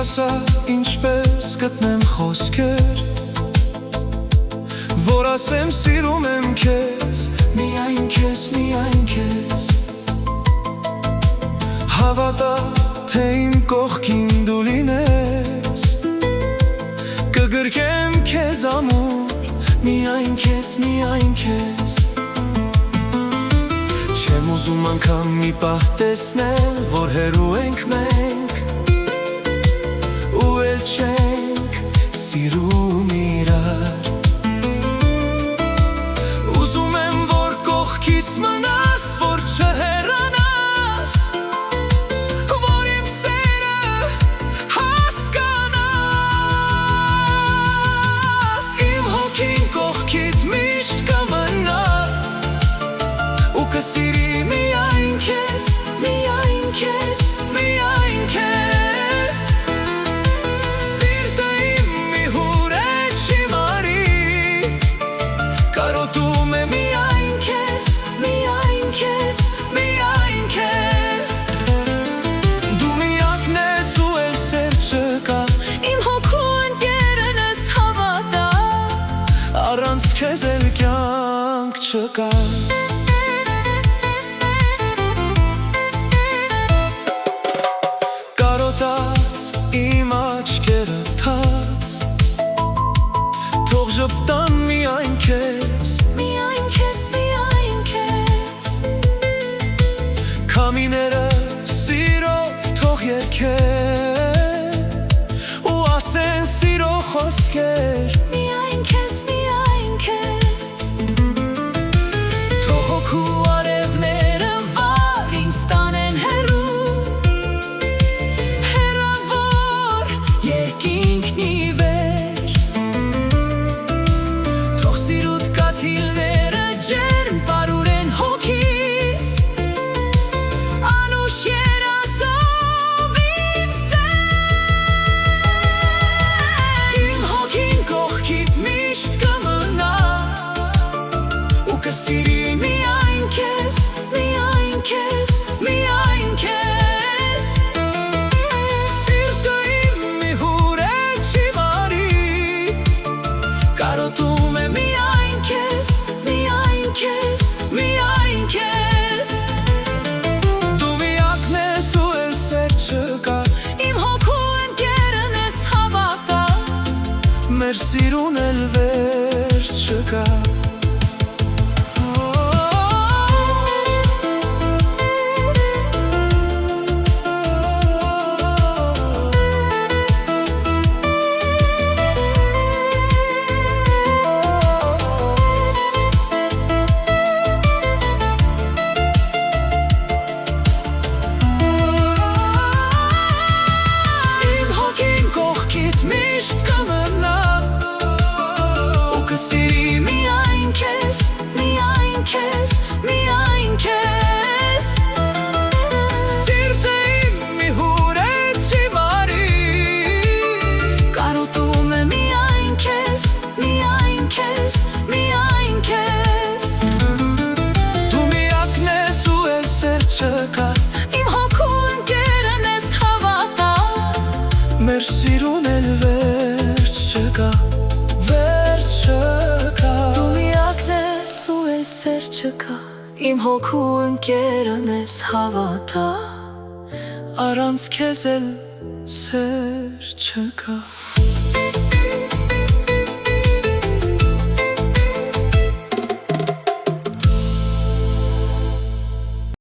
ասա ինչպես գտնեմ խոսքեր, որ ասեմ սիրում եմ քեզ, միայն քեզ, միայն քեզ։ Հավատա, թե իմ կողքին դու լինես, կգրկեմ քեզ ամուր, միայն քեզ, միայն քեզ։ Չեմ ուզում անգամ մի պահ տեսնել, որ հեռու ենք մենք, ու էլ չենք սիրում իրար։ Ուզում եմ, որ կողքիս մնաս, որ չհեռանաս, որ իմ սերը հասկանաս։ Իմ հոգին կողքիդ միշտ կմնա, ու կսիրի միայն քեզ, միայն քեզ, միայն քեզ։ Սիրտը իմ մի հուրե չի մարի, կարոտում է միայն քեզ, միայն քեզ, միայն քեզ։ Դու միակն ես ու էլ սեր չկա, Իմ հոգու ընկերն ես հավատա, առանց քեզ էլ կյանք չկա։ Կարոտած իմ աչքերը թաց, թող ժպտան միայն քեզ, միայն քեզ, միայն քեզ։ քամիները սիրով թող երգեն, ու ասեն սիրո խոսքեր, Միայն քեզ, միայն քեզ։ թող հոգու Արևները վար ինձ տանեն հեռու, հեռավոր երկինքն ի վեր, թող սիրուդ կաթիլները ջերմ պարուրեն հոգիս, անուշ երազով իմ սեր։ Իմ հոգին կողքիդ միշտ կմնա, ու կսիրի միայն քեզ, միայն քեզ, միայն քեզ։ Սիրտը իմ մի հուրե չի մարի, կարոտում է միայն քեզ, միայն քեզ, միայն քեզ։ Դու միակն ես ու էլ սեր չկա, Իմ հոգու ընկերն ես հավատա, մեր սիրուն էլ վերջ չկա։ Իմ հոգին կողքիդ միշտ կմնա, ու կսիրի միայն քեզ, միայն քեզ, միայն քեզ։ Սիրտը իմ մի հուրե չի մարի, կարոտում է միայն քեզ, միայն քեզ, միայն քեզ։ դու միակն ես ու էլ սեր չկա, Իմ հոգու ընկերն ես հավատա, մեր սիրուն էլ վերջ չկա, վերջ չկա։ Դու միակն ես ու էլ սեր չկա, Իմ հոգու ընկերն ես հավատա, առանց քեզ էլ սեր չկա։